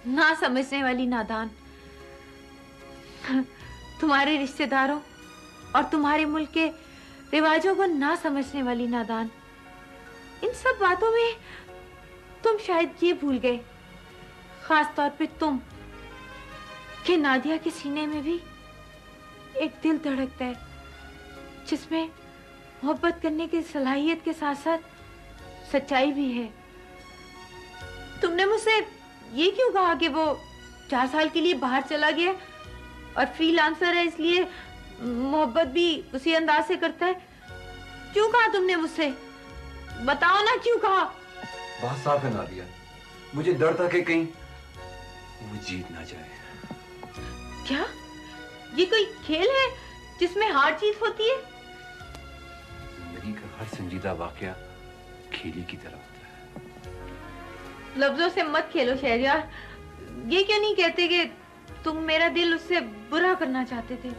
ना समझने वाली नादान, तुम्हारे रिश्तेदारों और तुम्हारे मुल्क के रिवाजों को ना समझने वाली नादान। इन सब बातों में तुम शायद ये भूल गए, खास तौर पे तुम, कि नादिया के सीने में भी एक दिल धड़कता है जिसमें मोहब्बत करने की सलाहियत के साथ साथ सच्चाई भी है। तुमने मुझसे ये क्यों कहा कि वो 4 साल के लिए बाहर चला गया और फ्रीलांसर है, इसलिए मोहब्बत भी उसी अंदाज से करता है? क्यों कहा तुमने मुझसे? बताओ ना, क्यों कहा? बात साफ है नादिया, मुझे डर था कि कहीं वो जीत ना जाए। क्या ये कोई खेल है जिसमें हार जीत होती है? जिंदगी का हर संजीदा वाकया खेली की तरह होता है। लफ्जों से मत खेलो शहरयार। ये क्यों नहीं कहते कि तुम मेरा दिल उससे बुरा करना चाहते थे?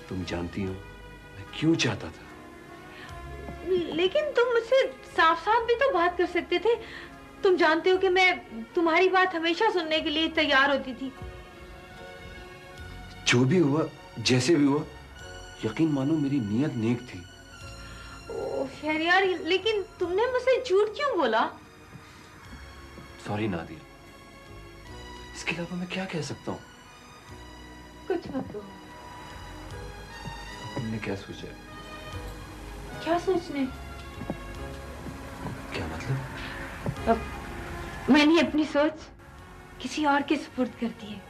तुम जानती हो मैं क्यों चाहता था। लेकिन तुम मुझसे साफ साफ भी तो बात कर सकते थे। तुम जानते हो कि मैं तुम्हारी बात हमेशा सुनने के लिए तैयार होती थी। जो भी हुआ, जैसे भी हुआ, यकीन मानो मेरी नीयत नेक थी। ओह शहरयार, लेकिन तुमने मुझसे झूठ क्यों बोला? सॉरी नादिया, इसके अलावा मैं क्या कह सकता हूँ? कुछ मत कहो। तुमने क्या सोचा? क्या सोचने? क्या मतलब? अब मैंने अपनी सोच किसी और के सुपुर्द कर दी है।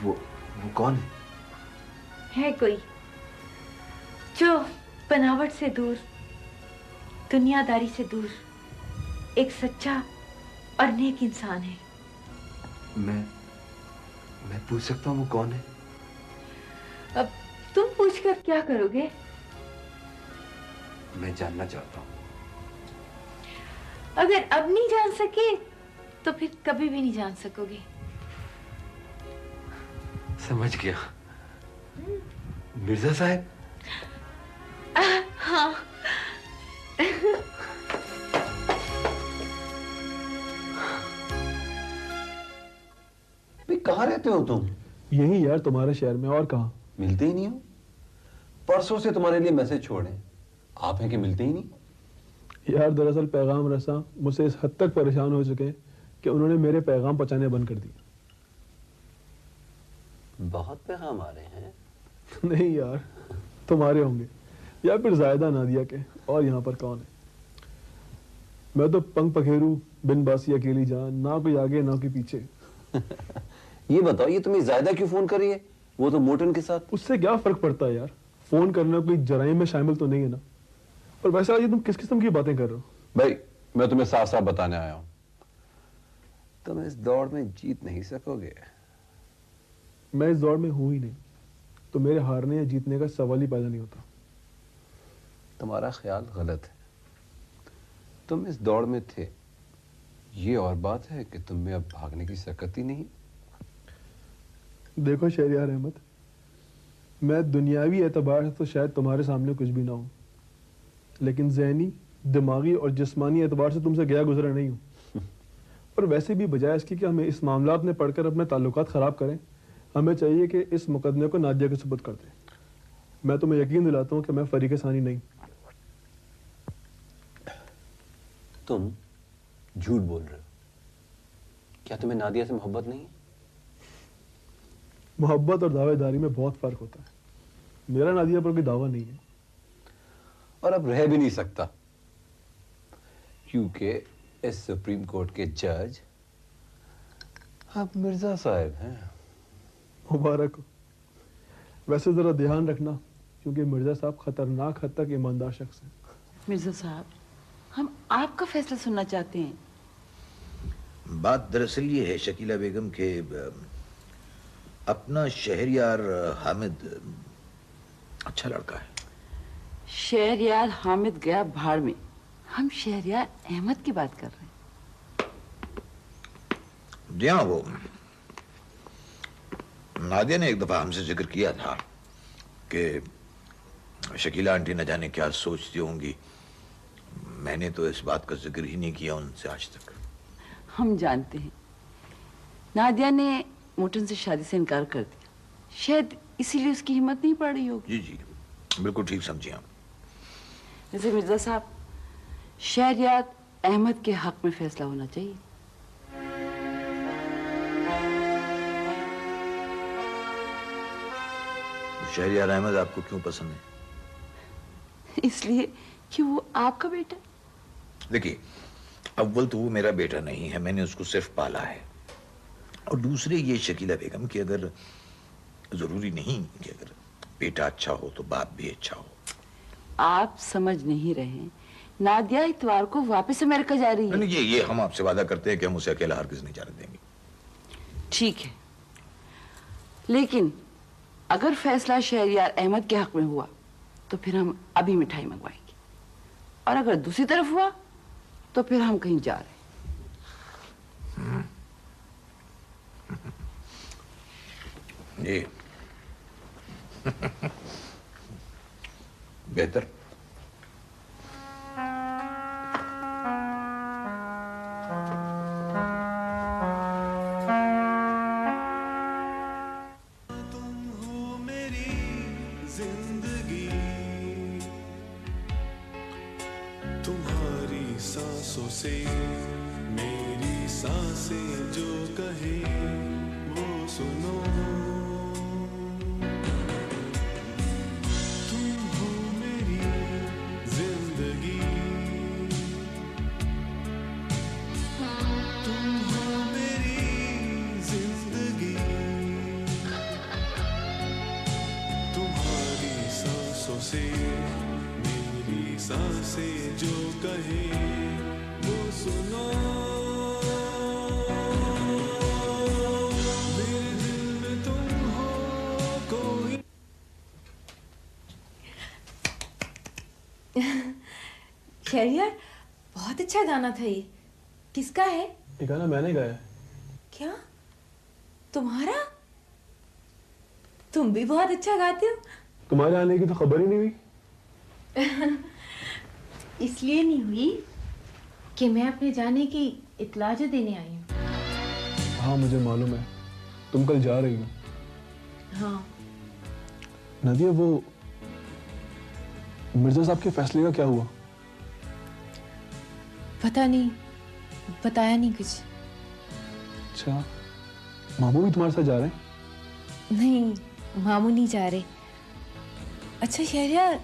वो कौन है? है कोई जो बनावट से दूर, दुनियादारी से दूर एक सच्चा और नेक इंसान है। मैं पूछ सकता हूँ वो कौन है? अब तुम पूछकर क्या करोगे? मैं जानना चाहता हूँ। अगर अब नहीं जान सके तो फिर कभी भी नहीं जान सकोगे। समझ गया। मिर्जा साहब? हाँ। भाई कहाँ रहते हो तुम? यही यार, तुम्हारे शहर में। और कहाँ? मिलते ही नहीं हो। परसों से तुम्हारे लिए मैसेज छोड़े, आप हैं कि मिलते ही नहीं। यार दरअसल पैगाम रसा मुझसे इस हद तक परेशान हो चुके हैं कि उन्होंने मेरे पैगाम पहुंचाने बंद कर दिए। बहुत पैगाम आ रहे हैं। नहीं यार, तुम्हारे होंगे या फिर जायदा नादिया के, और यहाँ पर कौन है? मैं तो पंख पखेरू बिन बासी अकेली जान, ना कोई आगे ना कोई पीछे। ये बताओ, ये तुम्हें जायदा क्यों फोन कर रही है? वो तो मोटन के साथ। उससे क्या फर्क पड़ता है यार? फोन करना कोई जराइम में शामिल तो नहीं है ना? और वैसे आज तुम किस किस्म की बातें कर रहे हो? भाई मैं तुम्हें साफ साफ बताने आया हूं, तुम इस दौड़ में जीत नहीं सकोगे। मैं इस दौड़ में हूं ही नहीं, तो मेरे हारने या जीतने का सवाल ही पैदा नहीं होता। तुम्हारा ख्याल गलत है। तुम इस दौड़ में थे, ये और बात है कि तुम में अब भागने की सकत ही नहीं। देखो शहरयार अहमद, मैं दुनियावी एतबार से तो शायद तुम्हारे सामने कुछ भी ना हूं, लेकिन ज़हनी, दिमागी और जिस्मानी एतबार से तुमसे गया गुजरा नहीं हूं। और वैसे भी बजाय इसके कि हमें इस मामलात में पढ़कर अपने ताल्लुकात खराब करें, हमें चाहिए कि इस मुकदमे को नादिया के सुपुर्द कर दें। मैं तुम्हें यकीन दिलाता हूं कि मैं फरीक सानी नहीं। तुम झूठ बोल रहे हो। क्या तुम्हें नादिया से मोहब्बत नहीं? मोहब्बत और दावेदारी में बहुत फर्क होता है। मेरा नादिया पर कोई दावा नहीं है, और अब रह भी नहीं सकता, क्योंकि इस सुप्रीम कोर्ट के जज अब मिर्जा साहब हैं। मुबारक हो। वैसे जरा ध्यान रखना, क्योंकि मिर्जा साहब खतरनाक हद तक ईमानदार शख्स हैं। मिर्जा साहब, हम आपका फैसला सुनना चाहते हैं। बात दरअसल ये है शकीला बेगम के अपना शहरयार हामिद अच्छा लड़का है। शहरयार हामिद गया भाड़ में, हम शहरयार अहमद की बात कर रहे हैं। जी हाँ, वो नादिया ने एक दफा हमसे जिक्र किया था कि शकीला आंटी न जाने क्या सोचती होंगी। मैंने तो इस बात का जिक्र ही नहीं किया उनसे आज तक। हम जानते हैं नादिया ने मोटन से शादी से इनकार कर दिया, शायद इसीलिए उसकी हिम्मत नहीं पड़ रही होगी। जी जी, बिल्कुल ठीक समझिए आप। वैसे मिर्जा साहब, शहरयार अहमद के हक में फैसला होना चाहिए। शहरयार अहमद आपको क्यों पसंद है? इसलिए कि वो आपका बेटा। देखिए, अव्वल तो वो मेरा बेटा नहीं है, मैंने उसको सिर्फ पाला है। और दूसरे ये शकीला बेगम कि अगर जरूरी नहीं कि अगर बेटा अच्छा हो तो बाप भी अच्छा हो। आप समझ नहीं रहे, नादिया इतवार को वापस अमेरिका जा रही है। नहीं, ये हम आपसे वादा करते हैं कि हम उसे अकेला हरगिज नहीं जाने देंगे। ठीक है, लेकिन अगर फैसला शहरयार अहमद के हक में हुआ तो फिर हम अभी मिठाई मंगवाएंगे, और अगर दूसरी तरफ हुआ तो फिर हम कहीं जा रहे हैं। जी बेहतर। तुम्हारी सांसों से मेरी सांसें जो कहे वो सुनो। तुम हो मेरी जिंदगी, तुम हो मेरी जिंदगी। तुम्हारी सांसों से मेरी सांसें जो कहे वो सुनो। मेरे दिल में तुम हो कोई। शहरयार, बहुत अच्छा गाना था ये। किसका है? ये गाना मैंने गाया है। क्या तुम्हारा? तुम भी बहुत अच्छा गाते हो। तुम्हारे आने की तो खबर ही नहीं हुई। इसलिए नहीं हुई कि मैं अपने जाने की इत्तला जो देने आई हूँ। हाँ, मुझे मालूम है तुम कल जा रही हो। हाँ। नादिया, वो मिर्जा साहब के फैसले का क्या हुआ? पता नहीं, बताया नहीं कुछ। अच्छा, मामू भी तुम्हारे साथ जा रहे हैं? नहीं, मामू नहीं जा रहे। अच्छा शहरयार,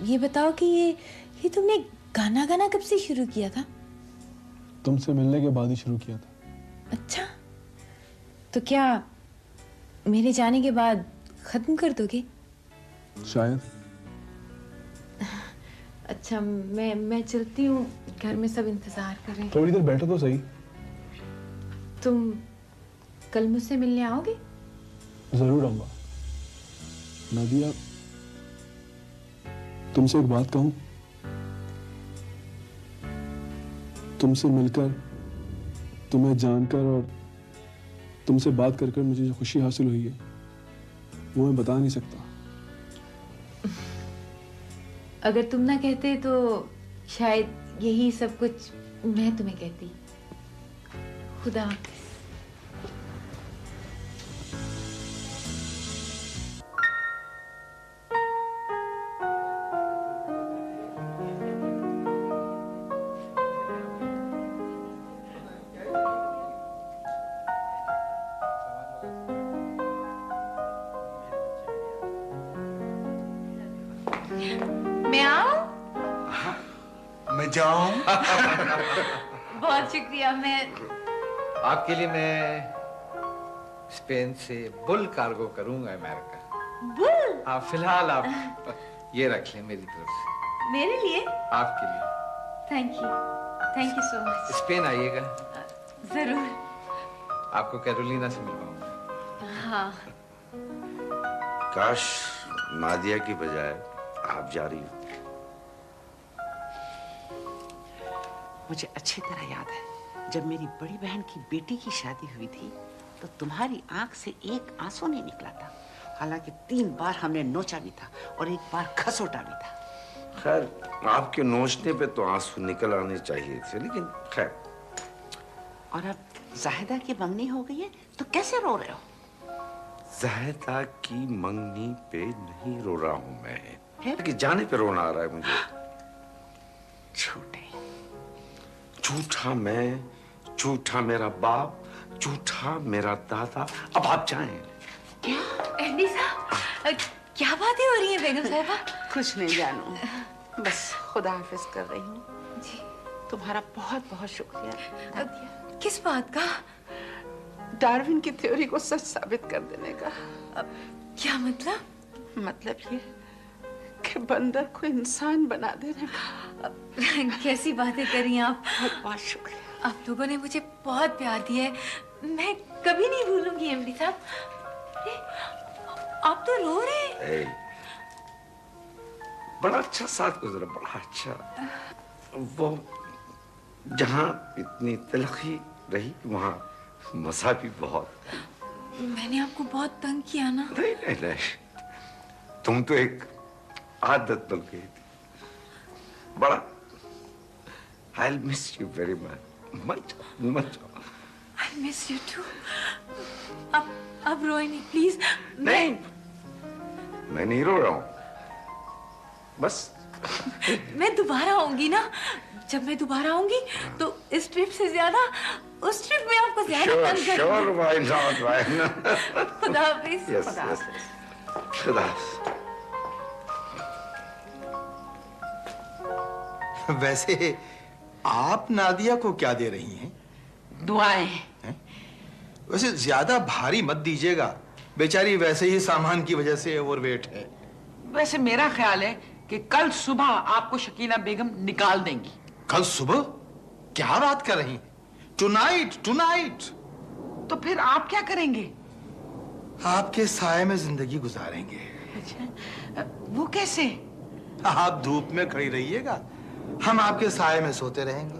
ये बताओ कि ये तुमने गाना गाना कब से शुरू किया था? तुमसे मिलने के बाद ही शुरू किया था। अच्छा, तो क्या मेरे जाने के बाद खत्म कर दोगे? शायद। अच्छा, मैं चलती हूँ, घर में सब इंतजार कर रहे हैं। थोड़ी देर बैठो तो सही। तुम कल मुझसे मिलने आओगे? जरूर आऊंगा। नादिया, तुमसे एक बात कहूं? तुमसे मिलकर, तुम्हें जानकर और तुमसे बात कर कर मुझे जो खुशी हासिल हुई है वो मैं बता नहीं सकता। अगर तुम ना कहते तो शायद यही सब कुछ मैं तुम्हें कहती। खुदा हाफिज। मैं आऊं? मैं जाऊं? बहुत शुक्रिया। मैं आपके लिए मैं स्पेन से बुल कार्गो करूंगा अमेरिका। बुल? आप फिलहाल आप ये रख लें मेरी तरफ से। मेरे लिए? आपके लिए। Thank you so much. Spain आइएगा। जरूर। आपको कैरोलिना से मिलवाऊंगा। हाँ। काश नादिया की बजाय आप जा रही हो। मुझे अच्छी तरह याद है, जब मेरी बड़ी बहन की बेटी की शादी हुई थी तो तुम्हारी आंख से एक आंसू नहीं निकला था। हालांकि 3 बार हमने नोचा भी था और 1 बार खसोटा भी था। खैर, आपके नोचने पे तो आंसू निकल आने चाहिए थे, लेकिन खैर और अब जाहिदा की मंगनी हो गई है तो कैसे रो रहे हो? जाहिदा की मंगनी पे नहीं रो रहा हूं मैं, फिर? कि जाने पे रोना आ रहा है मुझे। झूठे। झूठा मैं, झूठा मेरा बाप, झूठा मेरा दादा। अब आप जाएं। एमडी साहब, क्या बातें हो रही हैं बेगम साहिबा? कुछ नहीं जानू, बस खुदा हाफिज कर रही हूँ। जी। तुम्हारा बहुत बहुत शुक्रिया। किस बात का? डार्विन की थ्योरी को सच साबित कर देने का। क्या मतलब? मतलब ये कि बंदर को इंसान बना देने का। कैसी बातें कर रही हैं आप? बहुत बहुत शुक्रिया। आप लोगों ने मुझे बहुत प्यार दिया है, मैं कभी नहीं भूलूंगी एमडी साहब। अरे, आप तो रो रहे हैं। बड़ा अच्छा साथ गुजरा, बड़ा अच्छा। वो जहाँ इतनी तलखी रही वहाँ मजा भी बहुत। मैंने आपको बहुत तंग किया ना? नहीं नहीं नहीं, तुम तो एक आदत बन गई थी। बड़ा I'll miss you very much, much. I miss you too. अब रोए नहीं प्लीज। नहीं, मैं नहीं रो रहा हूँ, बस मैं दोबारा आऊंगी ना। जब मैं दोबारा आऊंगी तो इस ट्रिप से ज्यादा उस ट्रिप में आपको ज्यादा तंग करूंगी। Sure, why not, why not? खुदा हाफिज। Yes, खुदा yes. हाफिज। खुदा हाफिज। वैसे आप नादिया को क्या दे रही हैं? दुआएं। वैसे ज्यादा भारी मत दीजिएगा, बेचारी वैसे ही सामान की वजह से ओवरवेट है। वैसे मेरा ख्याल है कि कल सुबह आपको शकीला बेगम निकाल देंगी। कल सुबह? क्या बात कर रही हैं? Tonight, tonight. तो फिर आप क्या करेंगे? आपके साए में जिंदगी गुजारेंगे। अच्छा, वो कैसे? आप धूप में खड़ी रहिएगा, हम आपके साए में सोते रहेंगे।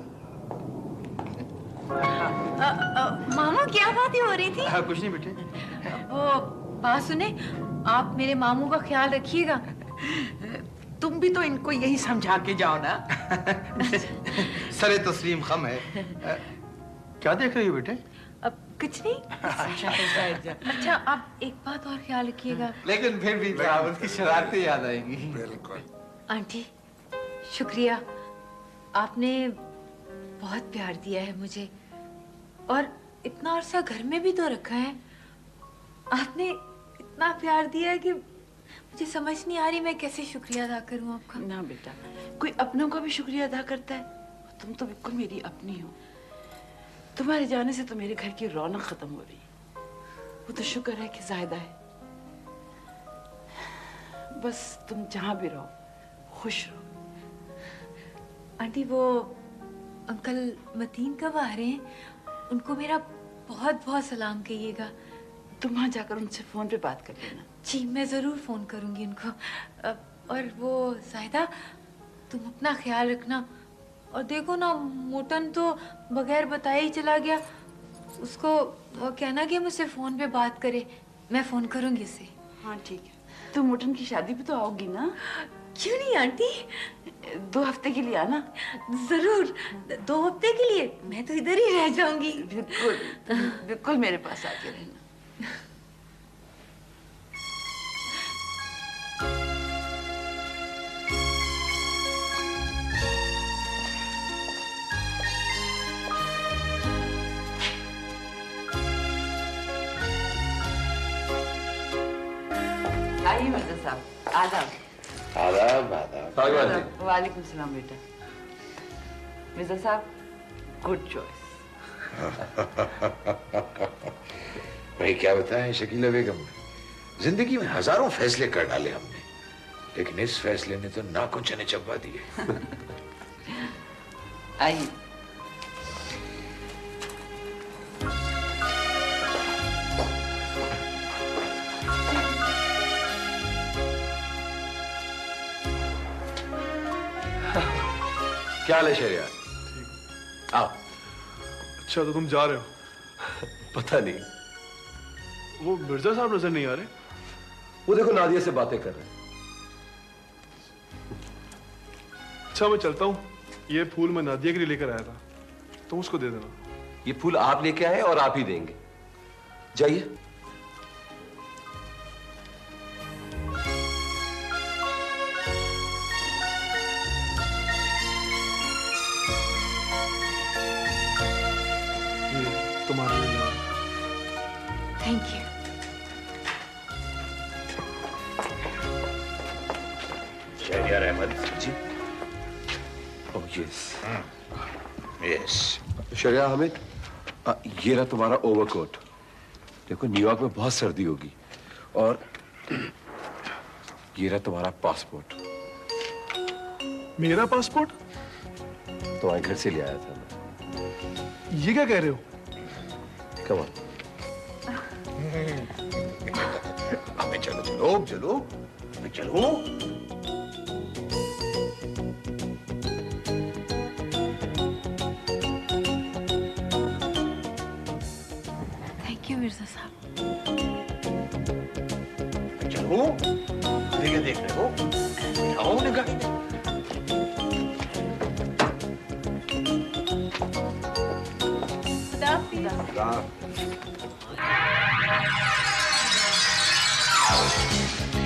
मामू क्या बातें हो रही थी? कुछ नहीं बेटे। वो बात सुने, आप मेरे मामू का ख्याल रखिएगा। तुम भी तो इनको यही समझा के जाओ ना। सरे तस्लीम खम है। क्या देख रही हो बेटे? अब कुछ नहीं। अच्छा, आप एक बात और ख्याल रखिएगा। लेकिन फिर भी की शरारतें याद आएंगी। बिल्कुल। आंटी, शुक्रिया, आपने बहुत प्यार दिया है मुझे, और इतना अरसा घर में भी तो रखा है। आपने इतना प्यार दिया है कि मुझे समझ नहीं आ रही मैं कैसे शुक्रिया अदा करूं आपका। ना बेटा, कोई अपनों का भी शुक्रिया अदा करता है। तुम तो बिल्कुल मेरी अपनी हो। तुम्हारे जाने से तो मेरे घर की रौनक खत्म हो रही है। वो तो शुक्र है कि जायदा है। बस तुम जहां भी रहो खुश रहो। आंटी, वो अंकल मतीन कब आ रहे हैं? उनको मेरा बहुत बहुत सलाम कहिएगा। तुम वहां जाकर उनसे फोन पे बात कर लेना। जी, मैं जरूर फोन करूंगी उनको। और वो जाहिदा, तुम अपना ख्याल रखना। और देखो ना, मोटन तो बगैर बताए ही चला गया। उसको कहना कि मुझसे फोन पे बात करे, मैं फोन करूंगी उसे। हाँ ठीक है। तुम मोटन की शादी पे तो आओगी ना? क्यों नहीं आंटी, 2 हफ्ते के लिए आना। जरूर, 2 हफ्ते के लिए मैं तो इधर ही रह जाऊंगी। बिल्कुल, बिल्कुल मेरे पास आके रहना। आइए मिर्जा साहब, आदाब। आदाब, आदाब। वालेकुम सलाम बेटा। मिर्जा साहब, गुड चॉइस। भाई क्या बताएं शकीला बेगम, जिंदगी में हजारों फैसले कर डाले हमने, लेकिन इस फैसले ने तो नाखून चने चबा दिए। आइए। क्या हाल है शहरियार? आओ। अच्छा, तो तुम जा रहे हो? पता नहीं, वो मिर्जा साहब नजर नहीं आ रहे। वो देखो नादिया से बातें कर रहे हैं। अच्छा, मैं चलता हूँ। ये फूल मैं नादिया के लिए लेकर आया था, तुम उसको दे देना। ये फूल आप लेके आए और आप ही देंगे। जाइए। ये तुम्हारे लिए। Thank you. Shahryar Ahmed ji. Oh yes. Yes. Shariya Hamid, ये रहा तुम्हारा ओवरकोट। देखो न्यूयॉर्क में बहुत सर्दी होगी। और ये रहा तुम्हारा पासपोर्ट। मेरा पासपोर्ट? तुम्हारे घर से ले आया था मैं। ये क्या कह रहे हो? Come on. अबे चलो चलो चलो, अबे चलो। थैंक यू मिर्जा साहब। चलो, ये देख रहे हो? आओ ने गाड़ी में। खुदा हाफिज।